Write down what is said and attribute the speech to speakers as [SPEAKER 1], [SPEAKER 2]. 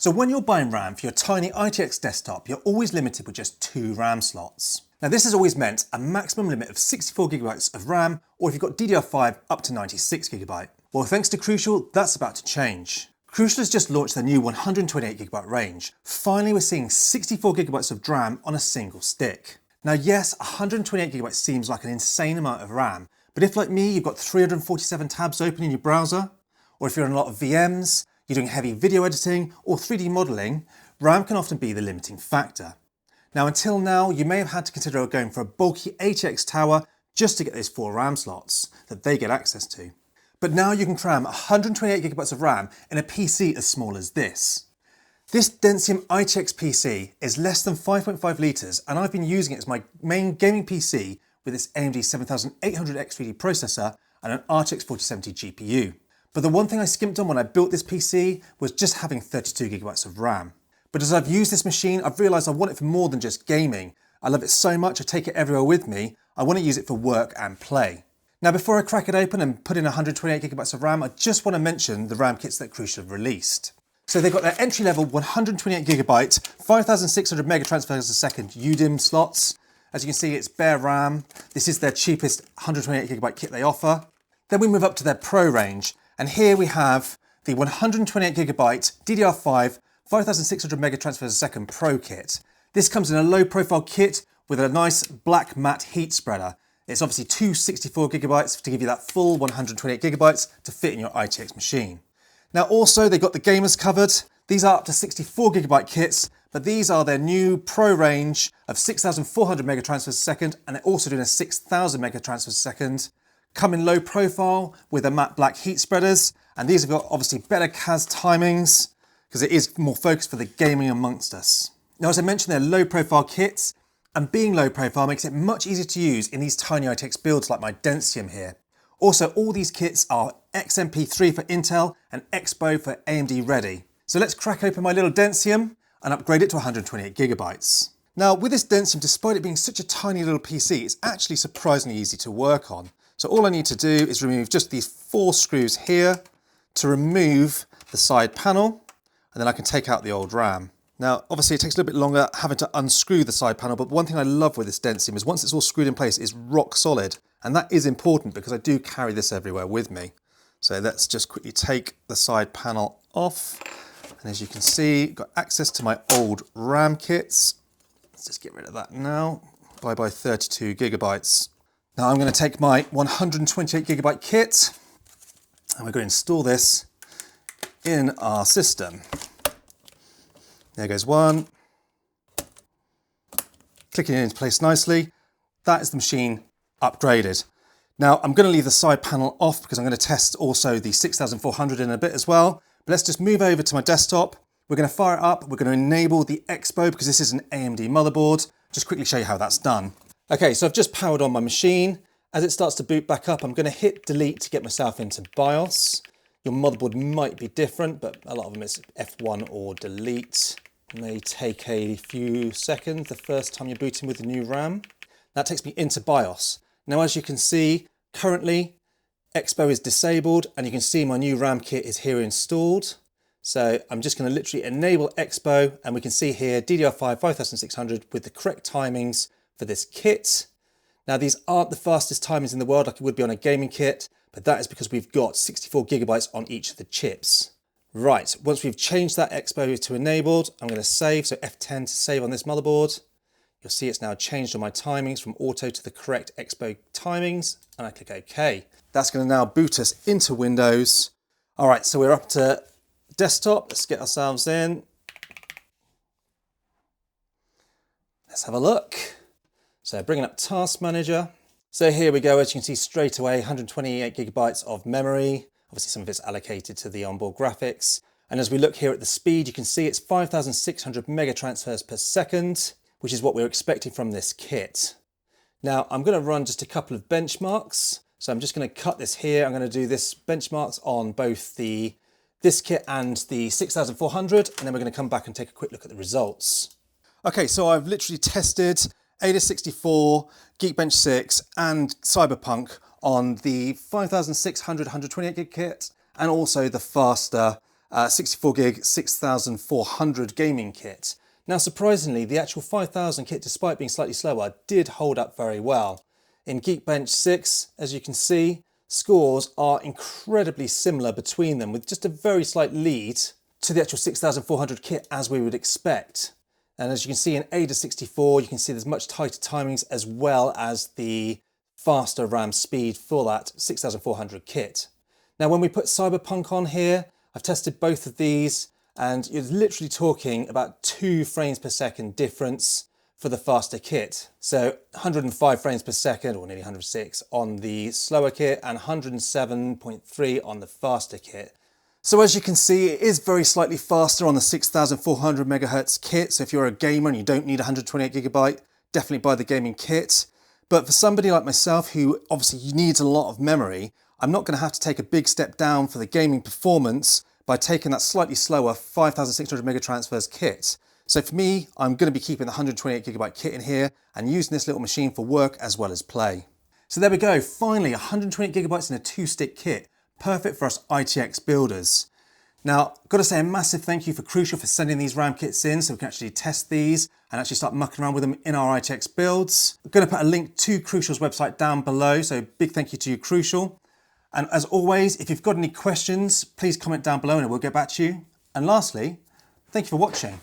[SPEAKER 1] So when you're buying RAM for your tiny ITX desktop, you're always limited with just 2 RAM slots. Now this has always meant a maximum limit of 64GB of RAM, or if you've got DDR5 up to 96GB. Well, thanks to Crucial, that's about to change. Crucial has just launched their new 128GB range. Finally, we're seeing 64GB of RAM on a single stick. Now yes, 128GB seems like an insane amount of RAM, but if like me, you've got 347 tabs open in your browser, or if you're on a lot of VMs, you're doing heavy video editing or 3D modeling, RAM can often be the limiting factor. Now until now, you may have had to consider going for a bulky ATX tower just to get those 4 RAM slots that they get access to. But now you can cram 128GB of RAM in a PC as small as this. This Densium ITX PC is less than 5.5 litres, and I've been using it as my main gaming PC with this AMD 7800X3D processor and an RTX 4070 GPU. But the one thing I skimped on when I built this PC was just having 32GB of RAM. But as I've used this machine, I've realised I want it for more than just gaming. I love it so much, I take it everywhere with me. I want to use it for work and play. Now before I crack it open and put in 128GB of RAM, I just want to mention the RAM kits that Crucial have released. So they've got their entry-level 128GB, 5600 mega transfers a second UDIMM slots. As you can see, it's bare RAM. This is their cheapest 128GB kit they offer. Then we move up to their Pro range, and here we have the 128GB DDR5 5600 mega transfers a second Pro kit. This comes in a low profile kit with a nice black matte heat spreader. It's obviously two 64GB to give you that full 128GB to fit in your ITX machine. Now also they've got the gamers covered. These are up to 64GB kits, but these are their new Pro range of 6400 mega transfers a second, and they're also doing a 6000 mega transfers a second. Come in low profile with the matte black heat spreaders, and these have got obviously better CAS timings because it is more focused for the gaming amongst us. Now as I mentioned, they're low profile kits, and being low profile makes it much easier to use in these tiny ITX builds like my Densium here. Also, all these kits are XMP3 for Intel and Expo for AMD ready. So let's crack open my little Densium and upgrade it to 128GB. Now with this Densium, despite it being such a tiny little PC, it's actually surprisingly easy to work on. So all I need to do is remove just these 4 screws here to remove the side panel, and then I can take out the old RAM. Now, obviously it takes a little bit longer having to unscrew the side panel, but one thing I love with this Densium is once it's all screwed in place, it's rock solid. And that is important because I do carry this everywhere with me. So let's just quickly take the side panel off. And as you can see, got access to my old RAM kits. Let's just get rid of that now. Bye 32GB. Now I'm going to take my 128GB kit and we're going to install this in our system. There goes one. Clicking it into place nicely. That is the machine upgraded. Now I'm going to leave the side panel off because I'm going to test also the 6400 in a bit as well. But let's just move over to my desktop. We're going to fire it up. We're going to enable the Expo because this is an AMD motherboard. Just quickly show you how that's done. Okay, so I've just powered on my machine. As it starts to boot back up, I'm going to hit delete to get myself into BIOS. Your motherboard might be different, but a lot of them is F1 or delete. It may take a few seconds the first time you're booting with the new RAM. That takes me into BIOS. Now, as you can see, currently Expo is disabled and you can see my new RAM kit is here installed. So I'm just going to literally enable Expo and we can see here DDR5 5600 with the correct timings for this kit. Now these aren't the fastest timings in the world like it would be on a gaming kit, but that is because we've got 64GB on each of the chips. Right, once we've changed that Expo to enabled, I'm going to save, so F10 to save on this motherboard. You'll see it's now changed on my timings from auto to the correct Expo timings, and I click OK. That's going to now boot us into Windows. All right, so we're up to desktop. Let's get ourselves in. Let's have a look. So bringing up Task Manager. So here we go, as you can see straight away, 128GB of memory. Obviously some of it's allocated to the onboard graphics. And as we look here at the speed, you can see it's 5600 mega transfers per second, which is what we're expecting from this kit. Now I'm going to run just a couple of benchmarks. So I'm just going to cut this here. I'm going to do this benchmarks on both this kit and the 6400, and then we're going to come back and take a quick look at the results. Okay, so I've literally tested Ada64, Geekbench 6 and Cyberpunk on the 5600 128GB kit and also the faster 64 gig 6400 gaming kit. Now surprisingly, the actual 5000 kit, despite being slightly slower, did hold up very well. In Geekbench 6, as you can see, scores are incredibly similar between them, with just a very slight lead to the actual 6400 kit as we would expect. And as you can see in Ada64, you can see there's much tighter timings as well as the faster RAM speed for that 6400 kit. Now when we put Cyberpunk on here, I've tested both of these and you're literally talking about 2 frames per second difference for the faster kit. So 105 frames per second, or nearly 106 on the slower kit and 107.3 on the faster kit. So as you can see, it is very slightly faster on the 6400 MHz kit. So if you're a gamer and you don't need 128GB, definitely buy the gaming kit. But for somebody like myself who obviously needs a lot of memory, I'm not going to have to take a big step down for the gaming performance by taking that slightly slower 5600 megatransfers kit. So for me, I'm going to be keeping the 128GB kit in here and using this little machine for work as well as play. So there we go, finally 128GB in a 2-stick kit, perfect for us ITX builders. Now, got to say a massive thank you for Crucial for sending these RAM kits in so we can actually test these and actually start mucking around with them in our ITX builds. I'm going to put a link to Crucial's website down below, so big thank you to you, Crucial. And as always, if you've got any questions, please comment down below and we'll get back to you. And lastly, thank you for watching.